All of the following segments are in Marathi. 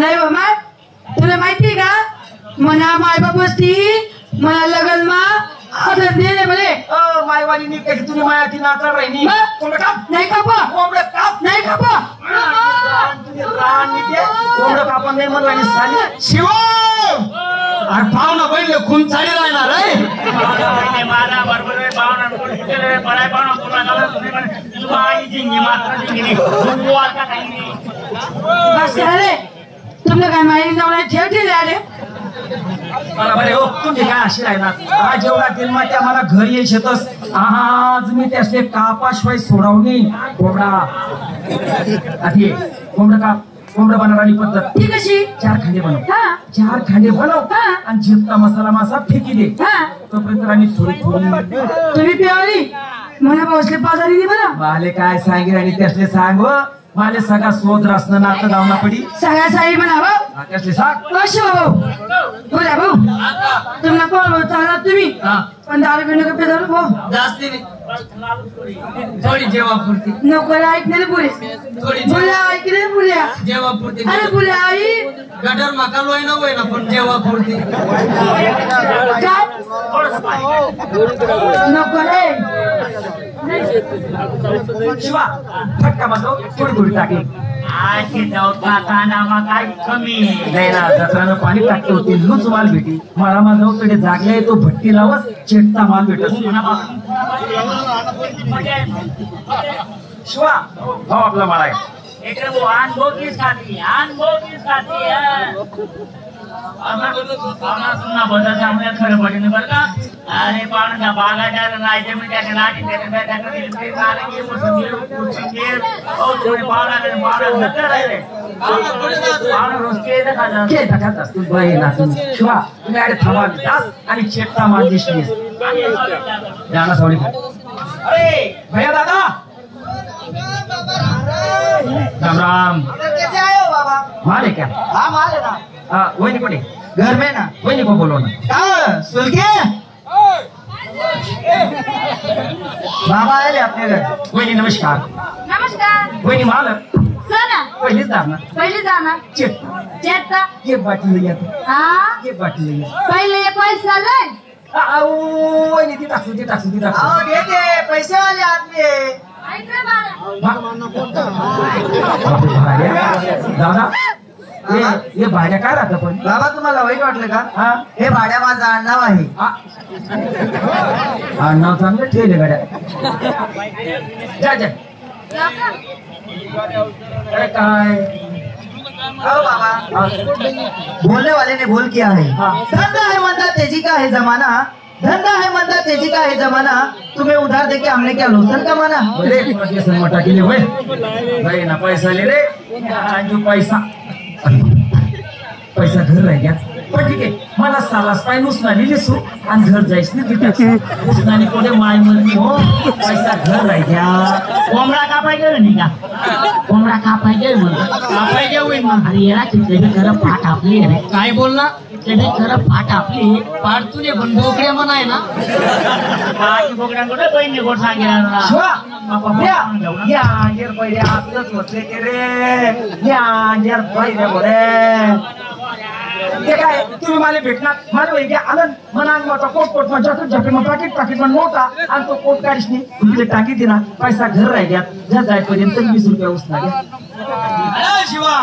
नाही बाबा तुला माहिती का मना माय बाप असती मला लगन मा आदर दिले म्हणे मायवाली नी कशी तुम्ही मायाची नाचणार राहिनी कोंबडं काप नाही कापा कोंबडं काप नाही कापा कोंबडं कापा नाही म्हणलं साली शिव अरे पाहुणा पहिले खून चाली राहणार आहे मारा बरोबर पाहुणा केले पराय पाहुणा पूर्ण तुम्ही पण आई जिंगी मात्र जिंगी का काही नाही बस अरे तुमने काय माहिती जाऊन ठेवते आले बरोबर हो तुमची काय अशी राहणार आज एवढा दिन त्या मला घर येईल शेतस आज मी त्यासले कापाशिवाय सोडवणे कोंबडा आधी कोंबडं काप कोंबडं बनवणारी पद्धत ती कशी 4 खांडे बनव हा 4 खांडे बनव आणि जिपता मसाला मासा फेकी दे हा तोपर्यंत आम्ही थोडी तुम्ही पिवाली मला पोचले पाजारी दे बरं माले काय सांगेल आणि त्यासले सांग माले सगळा शोध रचना नातं लावणं पडी सगळ्या साई म्हणा त्यासले सांग अशो भाऊ बोला भाऊ तुम्हाला कोण चालणार तुम्ही पण दारू पिणं का पेदारू भाऊ जास्ती थोडी जेवापुरती नको ऐकले पुरे बोला ऐकले पुऱ्या जेवापुरती अरे पुऱ्या आई गटर मका लोय ना पण जेवापुरती काय नको रे शिवा फटका मारतो थोडी टाकी आजची चौथा कानामा काही कमी नाही ना जत्रानं पाणी टाकते होते लूच माल भेटी मला माझा कडे जागल्या तो भट्टी लावस चेटता माल भेटत शिवा भाऊ आपला मला इकडे वो अनुभवतीच खाती सुना बदल सामने खरं पडले बरं का अरे पाहुणा बागाच्या राहायचे मी त्याच्या नाटी शिवा तुम्ही अरे थांबा आणि चेटता माल दिसलीस जाना सावली अरे भैया दादा राम राम कैसे आए हो बाबा? माल है क्या हाँ माल है ना वही कोटे घर में ना वही को बोलो ना कहाँ सुलगे बाबा आए अपने घर वही नमस्कार नमस्कार वही माल सना पहिलेच दाना पहिले जाणार चेट चेटता ये बाटली ले आता हा ये बाटली ले पहिले पैसा लय वही ती टाकू आओ देते पैसे वाले आदमी है ऐकले बाळा दादा ये भाड्या काय राहतं पण बाबा तुम्हाला वाईट वाटलं का हा हे भाड्या माझं आडनाव आहे नाव चांगलं ठेवले गाड्या जा अरे काय आओ बाबा बोलने वाले ने बोल किया है धंधा है मंदा तेजी का है जमाना धंधा है मंदा तेजी का है जमाना तुम्हें उधार देके हमने क्या लोसन का माना मोठा केले होय ना पैसा ले रे जो पैसा घर राह गया पण ठीक आहे मला सालास पाय नुसनाली लिसू आणि घर जायच नाही तिथे नुसनाली कोणे माय म्हणली हो पैसा घर राह गया कोंबडा कापाय गेलं नाही का कोंबडा कापाय गेलं कापाय गेलं अरे याला तिथे खरं पाठ आपली रे काय बोलला तिथे खरं पाठ आपली पाठ तुझे पण बोकड्या म्हणाय ना बाकी बोकड्या कुठे बहिणी गोड सांगेल या अंगेर पहिले आपलंच होते की रे या अंगेर पहिले बोले ते काय तुम्ही मला भेटणार मला वैद्य आनंद मनान मोठा कोट मग जटून झपे मग पाकिट पण मोठा आणि तो कोट काढीस नाही तुमचे टाकी दिना पैसा घर राह गया घर जायपर्यंत 20 रुपये उसना घ्या अरे शिवा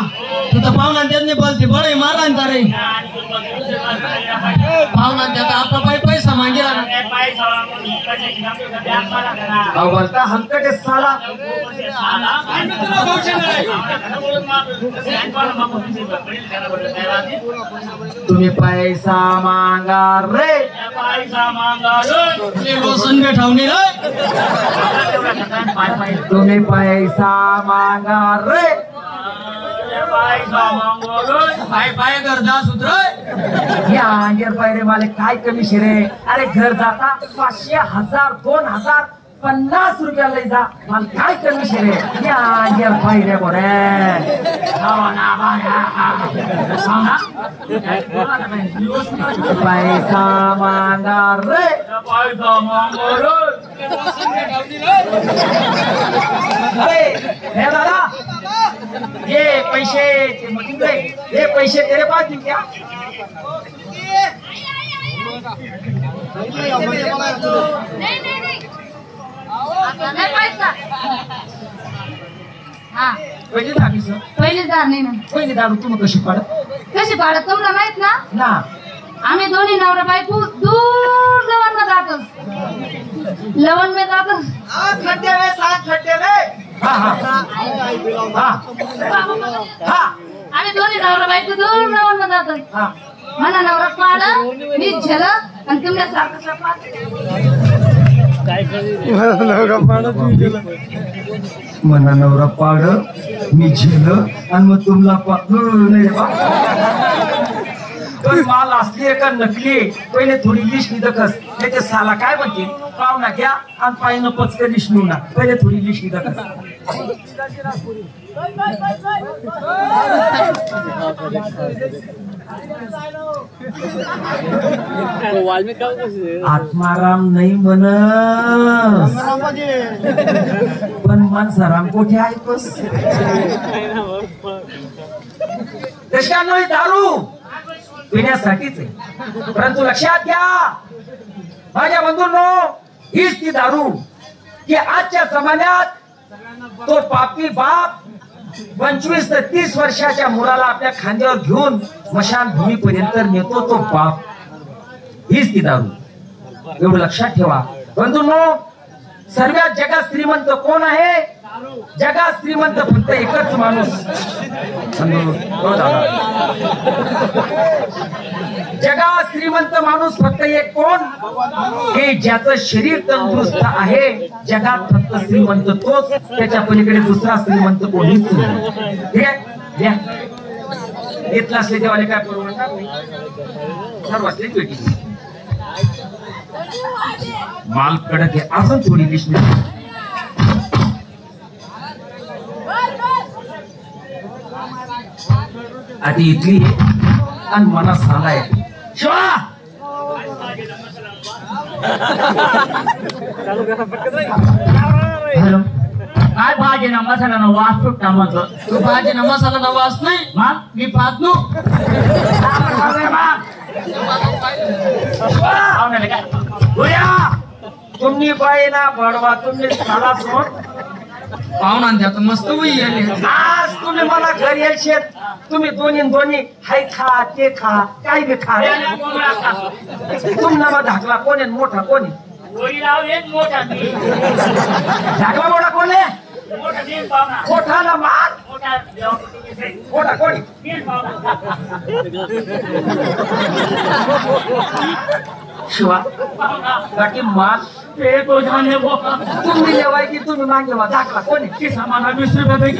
तू तर पाहुणा त्यांनी बोलते बळे मारा ना रे पाहुणा त्याचा आपला पैसा मागेला ना अहो बोलता हलकटे साला तुम्ही पैसा मागा रे लोसन भेटावणी रे तुम्ही पैसा मागा रे पाय गरजा सुधर या अंगेर पायरे माले काय कमी शिरे अरे घर जाता 500 1000 2000 50 रुपया लई जा मला काय कमी शिरे या अंगेर पायरे बोरे पैसा मागा रे अरे हे दादा ये पैसे पैसे तेरे पास नहीं क्या? पहिले दाबी सर पहिले दार नाही ना पहिले दारू तुम्ही कशी पाडत कशी पाडत तुम्हाला माहित ना ना आम्ही दोन्ही नवरा बायको दूर लवण में जातो लवण में जातो खड्डे में 7 खड्डे में हा हा हा हा आम्ही दोन्ही नवरा बायको दूर लवण में जातो हा मला नवरा पाड मी झेल आणि तुमच्या सारखं मना नवरा पाड मी झेल आणि मग तुमला नाही बा पण माल असली आहे का नकली पहिले थोडी लिस्ट निदकस त्याचे साला काय म्हणते पाहुणा घ्या आणि पायनं पचक लिस्ट ना पहिले थोडी लिस्ट निदकस आत्माराम नाही म्हण पण मानसाराम कोठे ऐकस कशानं ही दारू पिण्यासाठीच आहे परंतु लक्षात घ्या माझ्या बंधूंनो हीच ती दारू की आजच्या जमान्यात तो पापी बाप 25 ते 30 वर्षाच्या मुलाला आपल्या खांद्यावर घेऊन स्मशानभूमीपर्यंत नेतो तो बाप हीच ती दारू एवढं लक्षात ठेवा बंधूंनो सर्वात जगात श्रीमंत कोण आहे जगात श्रीमंत फक्त एकच माणूस जगात श्रीमंत माणूस फक्त एक कोण हे ज्याचं शरीर तंदुरुस्त आहे जगात फक्त श्रीमंत तोच त्याच्या पलीकडे दुसरा श्रीमंत कोणीच नाही ठीक आहे घ्या घेतला असले तेव्हा काय परवडणार सर्व असले भेटी माल कडक आहे अजून थोडी दिसली आधी इथली आणि मनात साला आहे शिवा हॅलो काय भाजी ना मसाला ना वास सुट्टा म्हणतो तू भाजी ना मसाला ना वास नाही मग मी पाहत नो तुम्ही बाई ना बडवा तुम्ही साला सोड पाहुणा त्यात मस्त होई आज तुम्ही मला घरी यायचे तुम्ही दोन्ही हाय खा ते खा काय बी खा तुम्हाला मग धाकला कोण आहे मोठा कोण आहे धाकला मोठा कोण आहे मोठा ना मार मोठा कोणी शिवा बाकी मार तुम्ही जेवाय की तुम्ही मागे धाकला कोणी सामान 20 रुपये